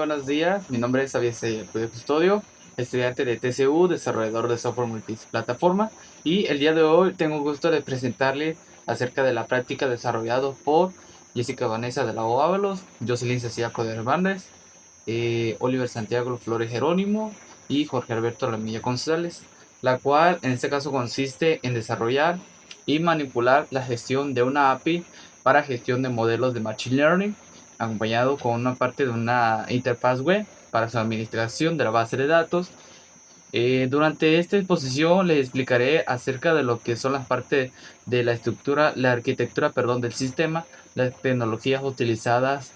buenos días. Mi nombre es Javier Custodio, estudiante de TCU, desarrollador de software multiplataforma. Y el día de hoy tengo el gusto de presentarle acerca de la práctica desarrollado por Jessica Vanessa de la O Ábalos, Jocelyn Cecilia Coder Hernández, Oliver Santiago Flores Jerónimo y Jorge Alberto Lamilla González, la cual en este caso consiste en desarrollar y manipular la gestión de una API para gestión de modelos de Machine Learning, acompañado con una parte de una interfaz web para su administración de la base de datos. Durante esta exposición les explicaré acerca de lo que son las partes de la estructura, la arquitectura, perdón, del sistema, las tecnologías utilizadas,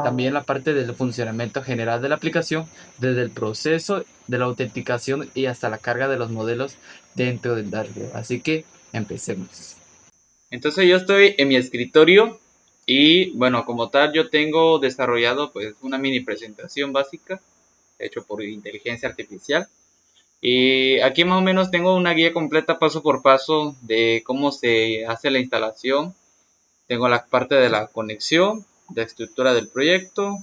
también la parte del funcionamiento general de la aplicación, desde el proceso de la autenticación y hasta la carga de los modelos dentro del dashboard. Así que empecemos. Entonces yo estoy en mi escritorio y bueno, como tal yo tengo desarrollado pues una mini presentación básica hecho por inteligencia artificial. Y aquí más o menos tengo una guía completa paso por paso de cómo se hace la instalación. Tengo la parte de la conexión, la estructura del proyecto,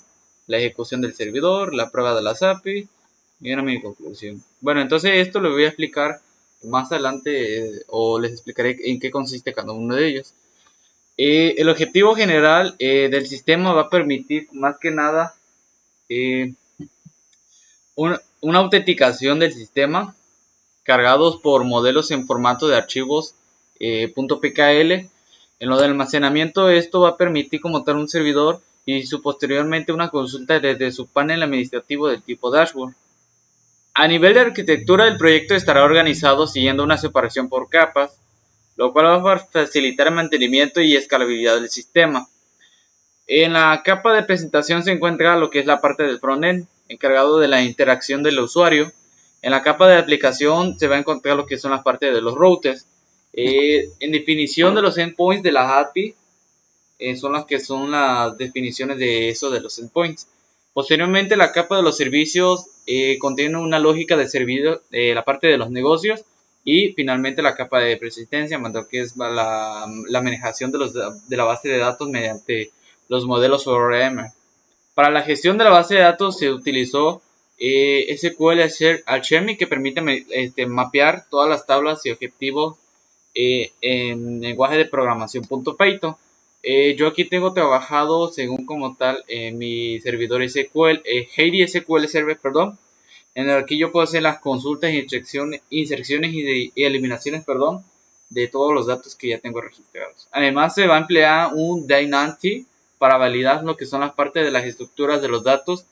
la ejecución del servidor, la prueba de las API y una mini conclusión. Bueno, entonces esto lo voy a explicar más adelante o les explicaré en qué consiste cada uno de ellos. El objetivo general del sistema va a permitir más que nada eh, una autenticación del sistema cargados por modelos en formato de archivos .pkl. En lo de almacenamiento, esto va a permitir como tal un servidor y posteriormente una consulta desde su panel administrativo del tipo dashboard. A nivel de arquitectura, el proyecto estará organizado siguiendo una separación por capas, lo cual va a facilitar el mantenimiento y escalabilidad del sistema. En la capa de presentación se encuentra lo que es la parte del frontend, encargado de la interacción del usuario. En la capa de aplicación se va a encontrar lo que son las partes de los routers. En definición de los endpoints de las API, son las que son las definiciones de eso de los endpoints. Posteriormente, la capa de los servicios contiene una lógica de servicio, la parte de los negocios. Y finalmente la capa de persistencia, que es la manejación de la base de datos mediante los modelos ORM. Para la gestión de la base de datos se utilizó SQL Alchemy, que permite mapear todas las tablas y objetivos en lenguaje de programación .python. Yo aquí tengo trabajado según como tal en mi servidor SQL, Heidi SQL Server, perdón, en el que yo puedo hacer las consultas, inserciones y eliminaciones, perdón, de todos los datos que ya tengo registrados. Además se va a emplear un Dynamo para validar lo que son las partes de las estructuras de los datos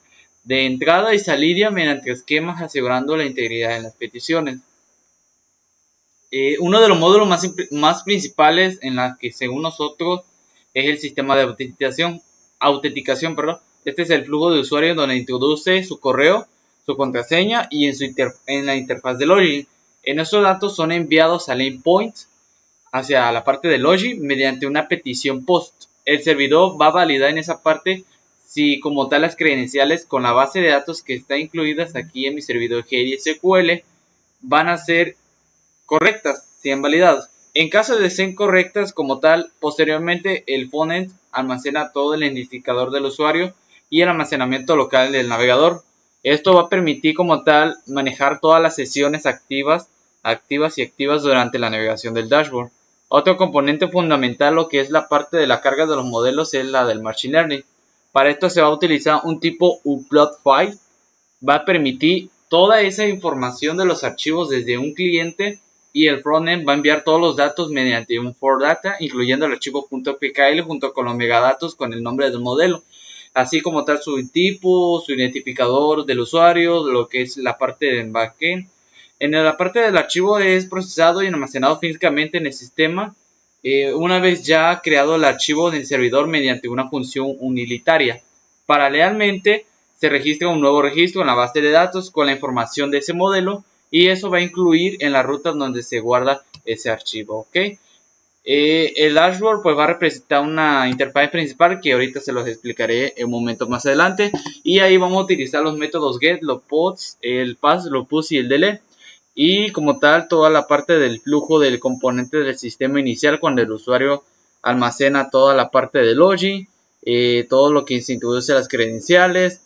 de entrada y salida mediante esquemas asegurando la integridad en las peticiones. Uno de los módulos más principales en la que según nosotros es el sistema de autenticación, perdón. Este es el flujo de usuario donde introduce su correo, su contraseña y en la interfaz de login. En estos datos son enviados al endpoint hacia la parte de login mediante una petición post. El servidor va a validar en esa parte si como tal las credenciales con la base de datos que está incluidas aquí en mi servidor GSQL van a ser correctas, sean validadas. En caso de ser correctas como tal, posteriormente el frontend almacena todo el identificador del usuario y el almacenamiento local del navegador. Esto va a permitir como tal manejar todas las sesiones activas y activas durante la navegación del dashboard. Otro componente fundamental, lo que es la parte de la carga de los modelos, es la del Machine Learning. Para esto se va a utilizar un tipo upload file. Va a permitir toda esa información de los archivos desde un cliente y el frontend va a enviar todos los datos mediante un for data, incluyendo el archivo .pkl junto con los megadatos con el nombre del modelo, así como tal su tipo, su identificador del usuario, lo que es la parte del backend. En la parte del archivo es procesado y almacenado físicamente en el sistema una vez ya creado el archivo del servidor mediante una función unitaria. Paralelamente se registra un nuevo registro en la base de datos con la información de ese modelo y eso va a incluir en la ruta donde se guarda ese archivo, ¿ok? El dashboard pues va a representar una interfaz principal que ahorita se los explicaré en un momento más adelante y ahí vamos a utilizar los métodos get, los pods, el pass, los push y el delete. Y como tal, toda la parte del flujo del componente del sistema inicial cuando el usuario almacena toda la parte de login, todo lo que se introduce las credenciales,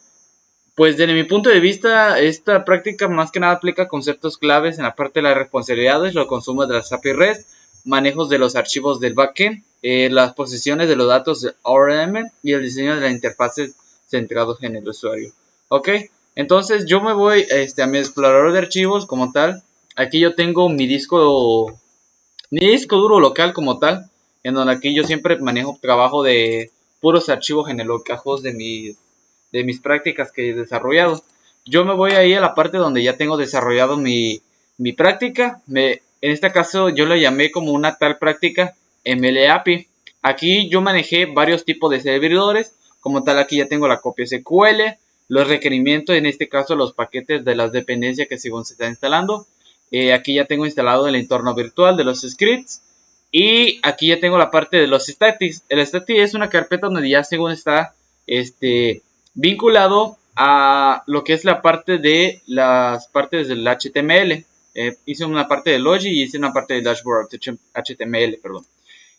Pues desde mi punto de vista, esta práctica más que nada aplica conceptos claves en la parte de las responsabilidades, los consumos de las API REST, manejos de los archivos del backend, las posiciones de los datos de ORM y el diseño de las interfaces centrados en el usuario. Ok, entonces yo me voy a mi explorador de archivos como tal. Aquí yo tengo mi disco duro local como tal, en donde aquí yo siempre manejo trabajo de puros archivos en el localhost de mis prácticas que he desarrollado. Yo me voy ahí a la parte donde ya tengo desarrollado mi práctica. En este caso yo lo llamé como una tal práctica MLAPI. Aquí yo manejé varios tipos de servidores. Como tal, aquí ya tengo la copia SQL, los requerimientos, en este caso los paquetes de las dependencias que según se está instalando. Aquí ya tengo instalado el entorno virtual de los scripts. Y aquí ya tengo la parte de los statics. El static es una carpeta donde ya según está vinculado a lo que es la parte de las partes del HTML. Hice una parte de Logi y hice una parte de Dashboard HTML, perdón.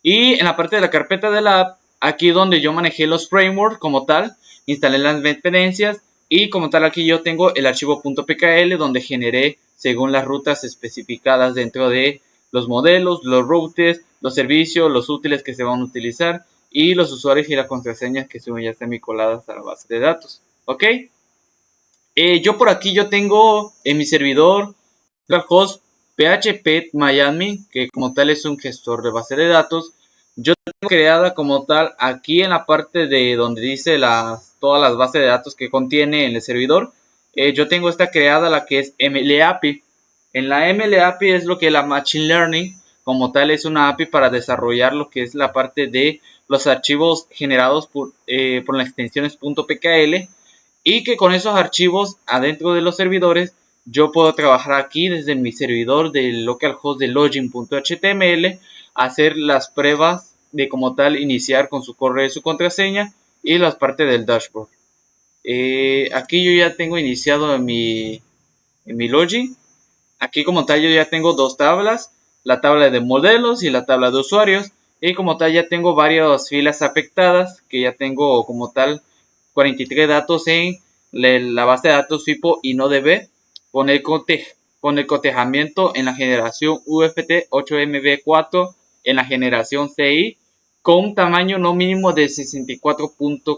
Y en la parte de la carpeta de la app, aquí donde yo manejé los frameworks como tal, instalé las dependencias y como tal aquí yo tengo el archivo .pkl donde generé según las rutas especificadas dentro de los modelos, los routes, los servicios, los útiles que se van a utilizar y los usuarios y las contraseñas que ya están vinculadas a la base de datos. ¿Ok? Yo por aquí yo tengo en mi servidor localhost PHP Miami, que como tal es un gestor de base de datos. Yo tengo creada como tal aquí en la parte de donde dice todas las bases de datos que contiene en el servidor. Yo tengo esta creada la que es MLAPI. En la MLAPI es lo que es la Machine Learning. Como tal es una API para desarrollar lo que es la parte de los archivos generados por las extensiones .pkl y que con esos archivos adentro de los servidores yo puedo trabajar aquí desde mi servidor del localhost de login.html, hacer las pruebas de como tal iniciar con su correo y su contraseña y las partes del dashboard. Aquí yo ya tengo iniciado en mi login. Aquí como tal yo ya tengo dos tablas, la tabla de modelos y la tabla de usuarios. Y como tal ya tengo varias filas afectadas que ya tengo como tal 43 datos en la base de datos FIPO y no DB con el cotejamiento en la generación UFT 8MB4 en la generación CI con un tamaño no mínimo de 64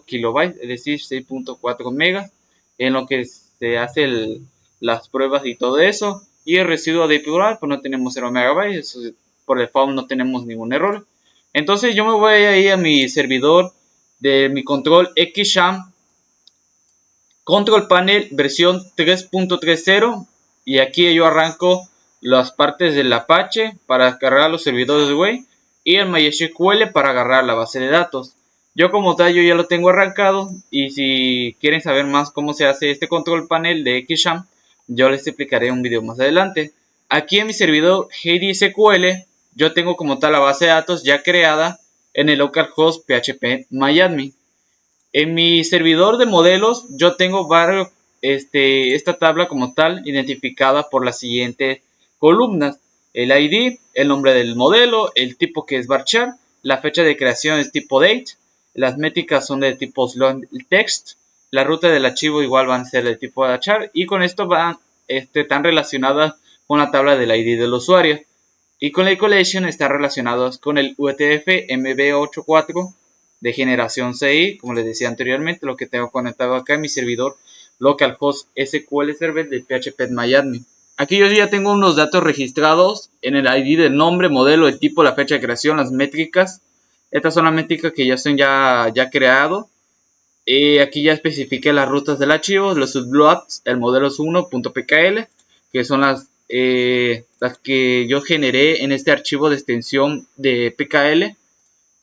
kilobytes, es decir 6.4 megas en lo que se hace las pruebas y todo eso. Y el residuo de plural, pues no tenemos 0 megabytes, por default no tenemos ningún error. Entonces yo me voy ahí a mi servidor de mi control XSham Control Panel versión 3.30 y aquí yo arranco las partes del Apache para cargar los servidores web y el MySQL para agarrar la base de datos. Yo como tal yo ya lo tengo arrancado y si quieren saber más cómo se hace este control panel de XSham, yo les explicaré un video más adelante. Aquí en mi servidor HDSQL yo tengo como tal la base de datos ya creada en el localhost PHP MyAdmin. En mi servidor de modelos yo tengo esta tabla como tal identificada por las siguientes columnas. El ID, el nombre del modelo, el tipo que es varchar, la fecha de creación es tipo date, las métricas son de tipo text, la ruta del archivo igual van a ser de tipo varchar y con esto van están relacionadas con la tabla del ID del usuario. Y con la collection está relacionados con el UTF MB84 de generación CI, como les decía anteriormente, lo que tengo conectado acá en mi servidor localhost SQL Server de PHP Aquí yo ya tengo unos datos registrados en el ID del nombre, modelo, el tipo, la fecha de creación, las métricas. Estas son las métricas que ya son ya creado. Aquí ya especifiqué las rutas del archivo, los subblocks, el modelo es 1.pkl, que son las que yo generé en este archivo de extensión de pkl.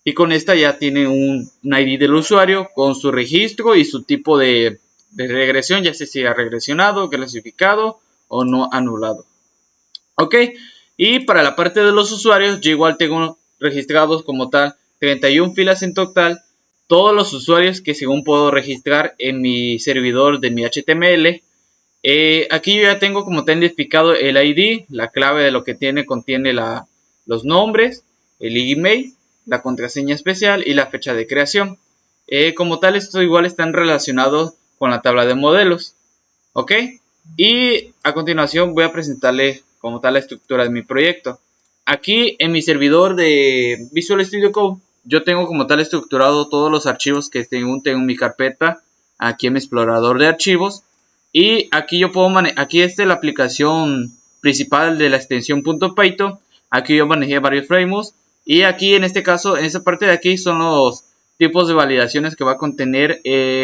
Y con esta ya tiene un ID del usuario con su registro y su tipo de regresión, ya sea regresionado, clasificado o no anulado. Ok, y para la parte de los usuarios, yo igual tengo registrados como tal 31 filas en total. Todos los usuarios que según puedo registrar en mi servidor de mi HTML. Aquí yo ya tengo como tal identificado el ID, la clave de lo que contiene los nombres, el email, la contraseña especial y la fecha de creación. Como tal, estos igual están relacionados con la tabla de modelos. Ok, y a continuación voy a presentarles como tal la estructura de mi proyecto. Aquí en mi servidor de Visual Studio Code yo tengo como tal estructurado todos los archivos que tengo en mi carpeta aquí en mi explorador de archivos, y aquí yo puedo aquí esta es la aplicación principal de la extensión .python. Aquí yo manejé varios frameworks, y aquí en este caso, en esta parte de aquí son los tipos de validaciones que va a contener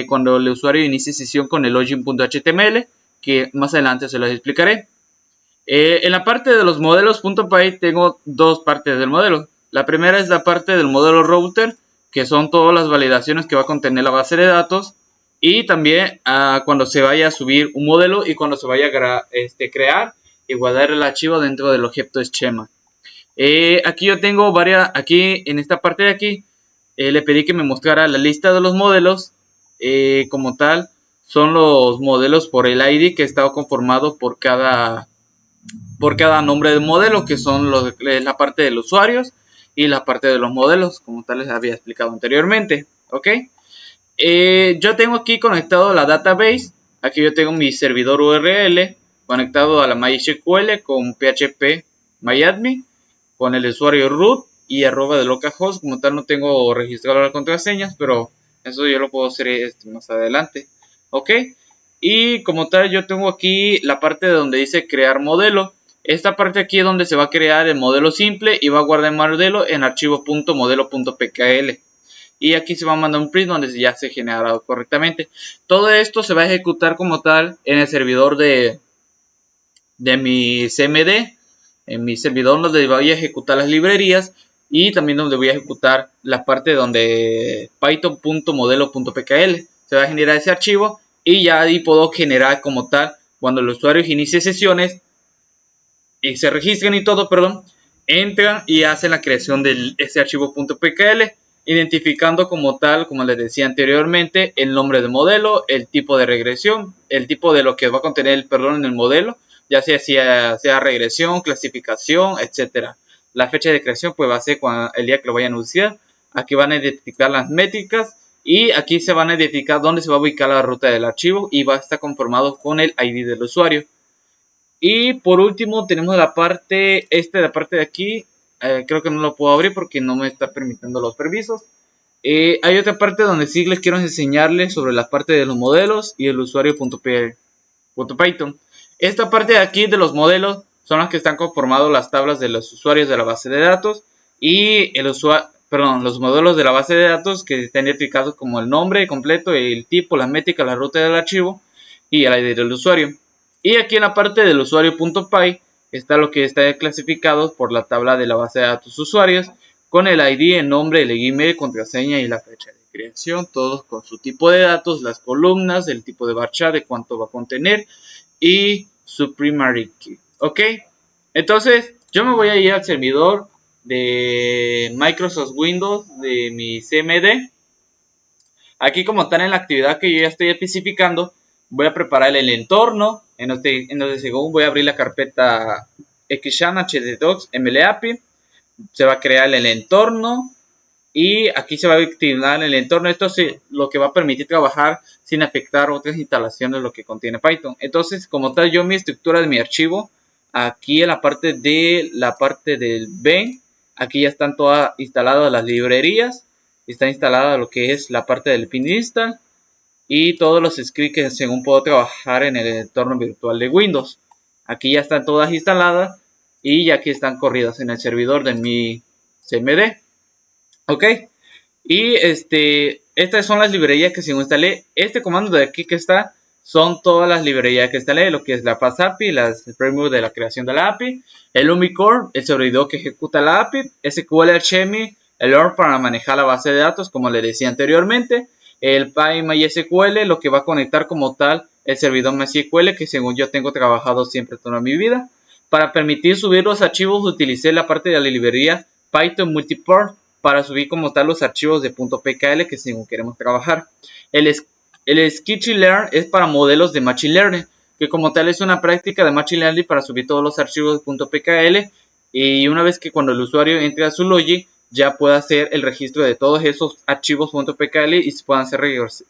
cuando el usuario inicie sesión con el login.html, que más adelante se los explicaré. En la parte de los modelos .py tengo dos partes del modelo. La primera es la parte del modelo router, que son todas las validaciones que va a contener la base de datos, y también cuando se vaya a subir un modelo y cuando se vaya a crear y guardar el archivo dentro del objeto schema. Aquí yo tengo aquí en esta parte de aquí, le pedí que me mostrara la lista de los modelos. Como tal, son los modelos por el ID que está conformado por cada nombre de modelo, que son la parte de los usuarios y la parte de los modelos, como tal les había explicado anteriormente. Ok, yo tengo aquí conectado la database. Aquí yo tengo mi servidor URL conectado a la MySQL con PHP MyAdmin, con el usuario root y arroba de localhost. Como tal no tengo registrado las contraseñas, pero eso yo lo puedo hacer más adelante. Ok, y como tal yo tengo aquí la parte de donde dice crear modelo. Esta parte aquí es donde se va a crear el modelo simple y va a guardar el modelo en archivo .modelo.pkl. Y aquí se va a mandar un print donde ya se ha generado correctamente. Todo esto se va a ejecutar como tal en el servidor de mi CMD. En mi servidor donde voy a ejecutar las librerías, y también donde voy a ejecutar la parte donde python.modelo.pkl. Se va a generar ese archivo y ya ahí puedo generar como tal, cuando los usuarios inicie sesiones y se registren y todo, perdón, entran y hacen la creación de ese archivo .pkl, identificando como tal, como les decía anteriormente, el nombre del modelo, el tipo de regresión, el tipo de lo que va a contener el en el modelo, ya sea regresión, clasificación, etcétera. La fecha de creación pues va a ser el día que lo vayan a anunciar. Aquí van a identificar las métricas y aquí se van a identificar dónde se va a ubicar la ruta del archivo y va a estar conformado con el ID del usuario. Y por último tenemos la parte de aquí. Creo que no lo puedo abrir porque no me está permitiendo los permisos. Hay otra parte donde sí les quiero enseñarles sobre la parte de los modelos y el usuario.python. Esta parte de aquí de los modelos son las que están conformados las tablas de los usuarios de la base de datos y los modelos de la base de datos, que están identificados como el nombre completo, el tipo, la métrica, la ruta del archivo y el ID del usuario. Y aquí en la parte del usuario.py está lo que está clasificado por la tabla de la base de datos usuarios, con el ID, el nombre, el email, contraseña y la fecha de creación, todos con su tipo de datos, las columnas, el tipo de varchar, de cuánto va a contener y su primary key. Ok, entonces yo me voy a ir al servidor de Microsoft Windows de mi CMD. Aquí, como están en la actividad que yo ya estoy especificando, voy a preparar el entorno en donde según voy a abrir la carpeta xshan htdocs mlapi. Se va a crear el entorno y aquí se va a activar el entorno. Esto es lo que va a permitir trabajar sin afectar otras instalaciones, lo que contiene Python. Entonces, como tal, yo mi estructura de mi archivo, aquí en la parte del bin, aquí ya están todas instaladas las librerías. Está instalada lo que es la parte del pin install y todos los scripts que según puedo trabajar en el entorno virtual de Windows. Aquí ya están todas instaladas y ya aquí están corridas en el servidor de mi CMD. Ok, y estas son las librerías que según instalé. Este comando de aquí que está son todas las librerías que instalé, lo que es la Fast API, las framework de la creación de la API, el Umicore, el servidor que ejecuta la API, SQL Alchemy, el OR para manejar la base de datos, como les decía anteriormente, el PyMySQL, lo que va a conectar como tal el servidor MySQL, que según yo tengo trabajado siempre toda mi vida. Para permitir subir los archivos utilicé la parte de la librería Python Multiport para subir como tal los archivos de .pkl que según queremos trabajar. El skitchy-learn es para modelos de machine learning, que como tal es una práctica de machine learning para subir todos los archivos de .pkl, y una vez que cuando el usuario entre a su login ya pueda hacer el registro de todos esos archivos .pkl y puedan ser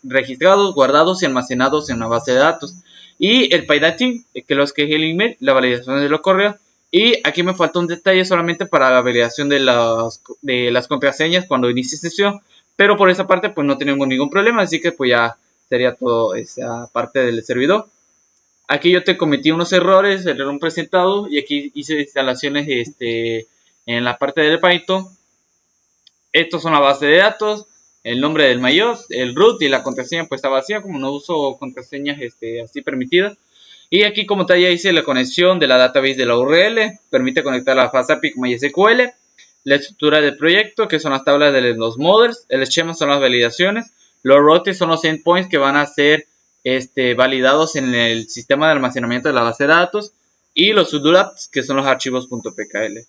registrados, guardados y almacenados en una base de datos. Y el PyDating, que es el email, la validación de los correos. Y aquí me falta un detalle solamente para la validación de las contraseñas cuando inicie sesión. Pero por esa parte pues no tenemos ningún problema, así que pues ya sería todo esa parte del servidor. Aquí yo te cometí unos errores, el error presentado, y aquí hice instalaciones en la parte del Python. Estos son la base de datos, el nombre del mayor, el root y la contraseña pues está vacía, como no uso contraseñas así permitidas. Y aquí como tal ya hice la conexión de la database de la URL, permite conectar la FastAPI con MySQL, la estructura del proyecto, que son las tablas de los models, el schema son las validaciones, los routes son los endpoints que van a ser validados en el sistema de almacenamiento de la base de datos, y los sudoapps, que son los archivos .pkl.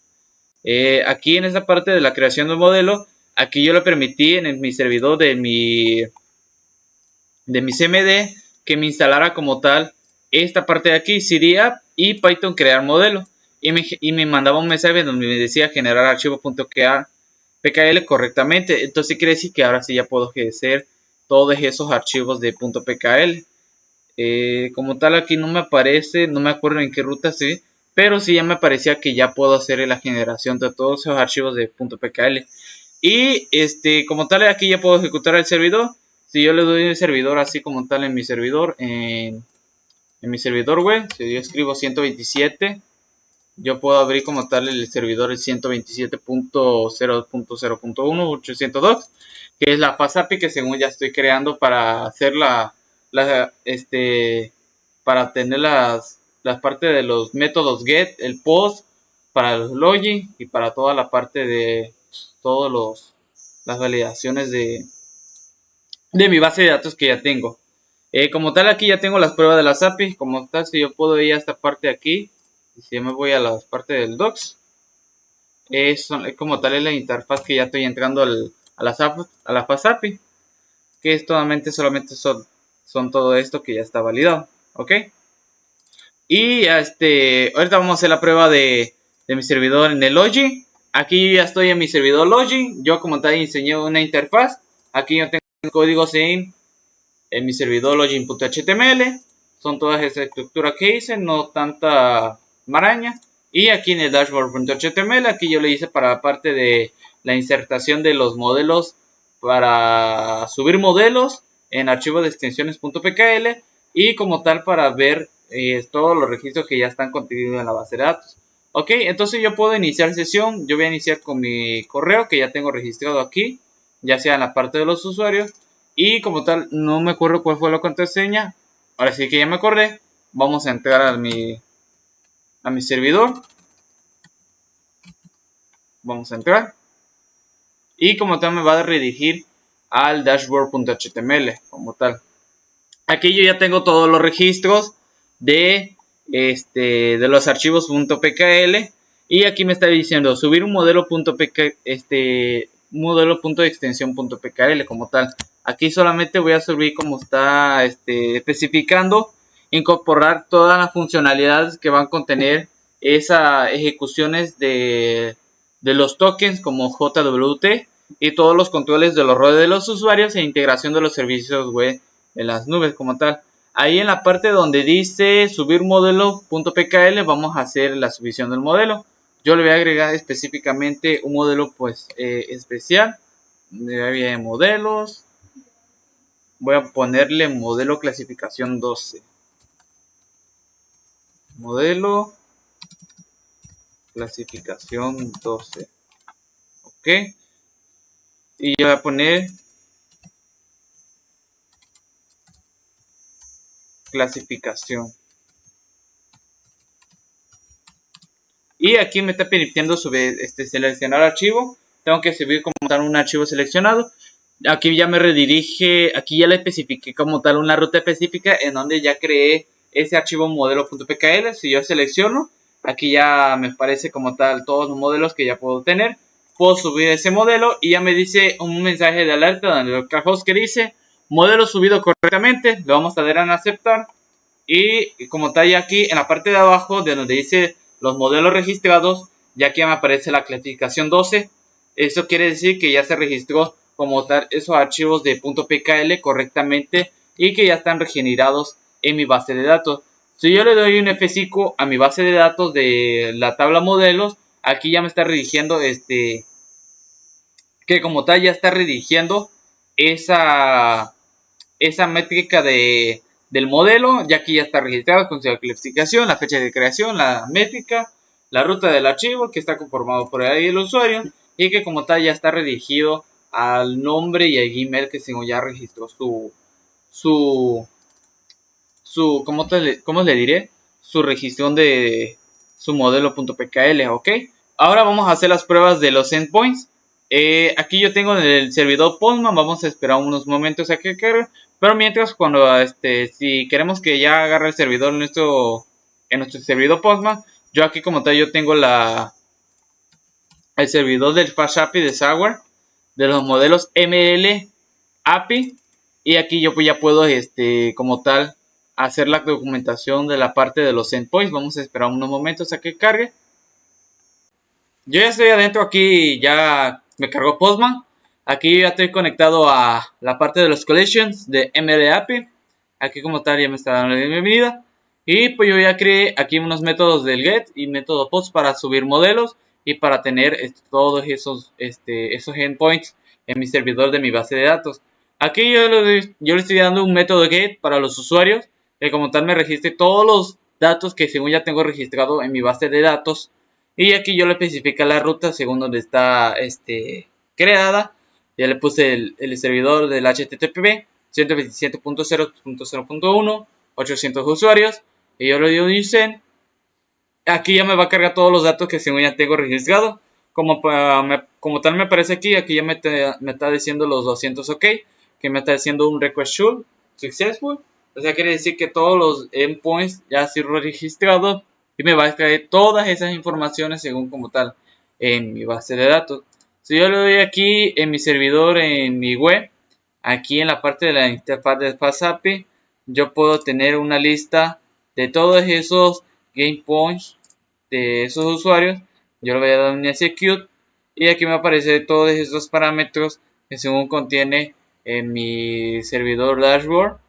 Aquí en esta parte de la creación del modelo, aquí yo le permití en mi servidor de mi CMD que me instalara como tal esta parte de aquí, CDApp y Python crear modelo, y me mandaba un mensaje donde me decía generar archivo .pkl correctamente. Entonces quiere decir que ahora sí ya puedo hacer todos esos archivos de .pkl. Como tal aquí no me aparece, no me acuerdo en qué ruta sí, pero sí ya me parecía que ya puedo hacer la generación de todos esos archivos de .pkl. Y como tal aquí ya puedo ejecutar el servidor. Si yo le doy el servidor así como tal en mi servidor, en mi servidor web, si yo escribo 127, yo puedo abrir como tal el servidor el 127.0.0.1 802, que es la FastAPI que según ya estoy creando para hacer para tener las partes de los métodos get, el post, para los login y para toda la parte de todas las validaciones de mi base de datos que ya tengo. Como tal aquí ya tengo las pruebas de las APIs. Como tal, si yo puedo ir a esta parte de aquí, si yo me voy a la parte del docs, como tal es la interfaz que ya estoy entrando a la FastAPI, que es solamente son todo esto que ya está validado, ok. Y ahorita vamos a hacer la prueba de mi servidor en el Login. Aquí ya estoy en mi servidor Login. Yo como tal enseñé una interfaz. Aquí yo tengo códigos en mi servidor login.html. Son todas esas estructuras que hice, no tanta maraña. Y aquí en el dashboard.html, aquí yo le hice para la parte de la insertación de los modelos, para subir modelos en archivos de extensiones.pkl, y como tal para ver todos los registros que ya están contenidos en la base de datos. Ok, entonces yo puedo iniciar sesión. Yo voy a iniciar con mi correo que ya tengo registrado aquí, ya sea en la parte de los usuarios. Y como tal, no me acuerdo cuál fue la contraseña. Ahora sí que ya me acordé. Vamos a entrar a mi servidor. Vamos a entrar. Y como tal me va a redirigir al dashboard.html como tal. Aquí yo ya tengo todos los registros de los archivos .pkl. Y aquí me está diciendo subir un modelo.extensión.pkl como tal. Aquí solamente voy a subir como está especificando, incorporar todas las funcionalidades que van a contener esas ejecuciones de los tokens como JWT, y todos los controles de los roles de los usuarios e integración de los servicios web en las nubes como tal. Ahí en la parte donde dice subir modelo.pkl vamos a hacer la subición del modelo. Yo le voy a agregar específicamente un modelo pues especial. De modelos. Voy a ponerle modelo clasificación 12. Modelo clasificación 12. Ok. Y yo voy a poner clasificación. Y aquí me está permitiendo seleccionar archivo. Tengo que subir como tal un archivo seleccionado. Aquí ya me redirige, aquí ya le especifiqué como tal una ruta específica en donde ya creé ese archivo modelo.pkl. Si yo selecciono, aquí ya me aparece como tal todos los modelos que ya puedo tener. Puedo subir ese modelo y ya me dice un mensaje de alerta donde el localhost que dice modelo subido correctamente. Le vamos a dar en aceptar. Y como tal ya aquí en la parte de abajo de donde dice los modelos registrados, ya que me aparece la clasificación 12. Eso quiere decir que ya se registró como tal esos archivos de .pkl correctamente y que ya están regenerados en mi base de datos. Si yo le doy un F5 a mi base de datos de la tabla modelos, aquí ya me está redirigiendo que como tal ya está redirigiendo esa métrica del modelo, ya que ya está registrado con su clasificación, la fecha de creación, la métrica, la ruta del archivo que está conformado por el usuario y que como tal ya está redirigido al nombre y al Gmail que según ya registró ¿cómo le diré? Su registrón de su modelo.pkl, ¿ok? Ahora vamos a hacer las pruebas de los endpoints. Aquí yo tengo el servidor Postman, vamos a esperar unos momentos a que cargue. Pero mientras, cuando si queremos que ya agarre el servidor en nuestro servidor Postman, yo aquí como tal yo tengo el servidor del Fast API de Software de los modelos ML API, y aquí yo pues ya puedo como tal hacer la documentación de la parte de los endpoints. Vamos a esperar unos momentos a que cargue. Yo ya estoy adentro, aquí ya me cargó Postman. Aquí ya estoy conectado a la parte de los collections de ML API. Aquí como tal ya me está dando la bienvenida. Y pues yo ya creé aquí unos métodos del get y método post para subir modelos y para tener todos esos endpoints en mi servidor de mi base de datos. Aquí yo le estoy dando un método get para los usuarios que como tal me registre todos los datos que según ya tengo registrado en mi base de datos. Y aquí yo le especifico la ruta según donde está creada. Ya le puse el servidor del HTTP 127.0.0.1, 800 usuarios. Y yo le doy send. Aquí ya me va a cargar todos los datos que según ya tengo registrado. Como tal me aparece aquí ya me está diciendo los 200 OK. Que me está diciendo un request successful. O sea, quiere decir que todos los endpoints ya han sido registrados. Y me va a traer todas esas informaciones según como tal en mi base de datos. Si yo le doy aquí en mi servidor, en mi web, aquí en la parte de la interfaz de Fast API, yo puedo tener una lista de todos esos game points de esos usuarios. Yo le voy a dar un execute y aquí me aparecen todos esos parámetros que según contiene en mi servidor dashboard.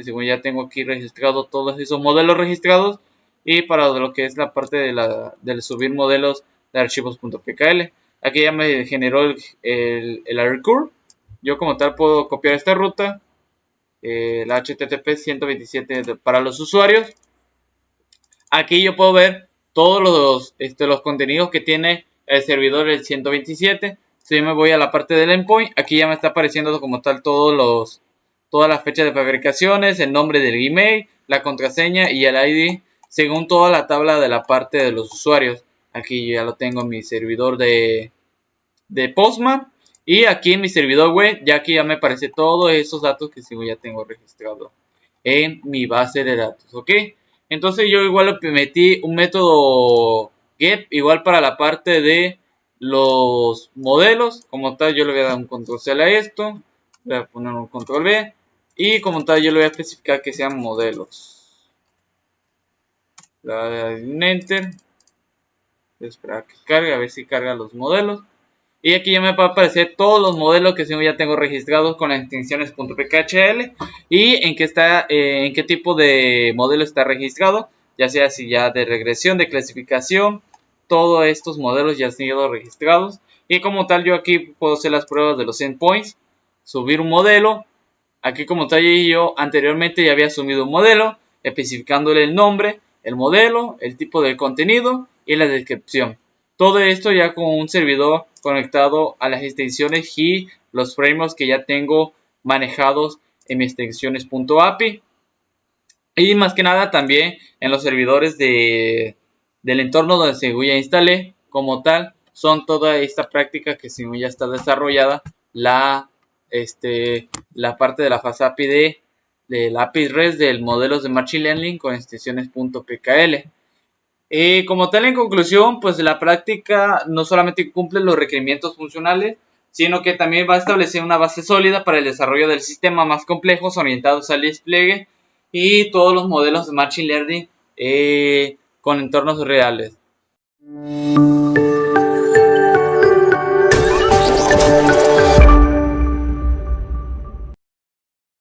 Según ya tengo aquí registrado todos esos modelos registrados. Y para lo que es la parte del subir modelos de archivos.pkl, aquí ya me generó el array curve. Yo como tal puedo copiar esta ruta, la HTTP 127 para los usuarios. Aquí yo puedo ver todos los contenidos que tiene el servidor del 127. Si yo me voy a la parte del endpoint, aquí ya me está apareciendo como tal todas las fechas de fabricaciones, el nombre del email, la contraseña y el ID según toda la tabla de la parte de los usuarios. Aquí ya lo tengo en mi servidor de Postman. Y aquí en mi servidor web, ya aquí ya me aparece todos esos datos que ya tengo registrado en mi base de datos. ¿Ok? Entonces yo igual le metí un método get igual para la parte de los modelos. Como tal yo le voy a dar un control C a esto. Voy a poner un control V. Y como tal yo le voy a especificar que sean modelos. Le voy a dar un enter. Voy a esperar a que cargue, a ver si carga los modelos. Y aquí ya me va a aparecer todos los modelos que ya tengo registrados con las extensiones .pkhl y en qué tipo de modelo está registrado, ya sea si ya de regresión, de clasificación, todos estos modelos ya han sido registrados. Y como tal yo aquí puedo hacer las pruebas de los endpoints, subir un modelo. Aquí como tal yo anteriormente ya había subido un modelo, especificándole el nombre, el modelo, el tipo de contenido y la descripción. Todo esto ya con un servidor conectado a las extensiones y los frameworks que ya tengo manejados en mis extensiones.api. Y más que nada también en los servidores del entorno donde según ya instalé como tal. Son toda esta práctica que según ya está desarrollada la parte de la fase API del API REST del modelos de Machine Learning con extensiones.pkl. Como tal, en conclusión, pues la práctica no solamente cumple los requerimientos funcionales, sino que también va a establecer una base sólida para el desarrollo del sistema más complejos orientados al despliegue y todos los modelos de Machine Learning con entornos reales.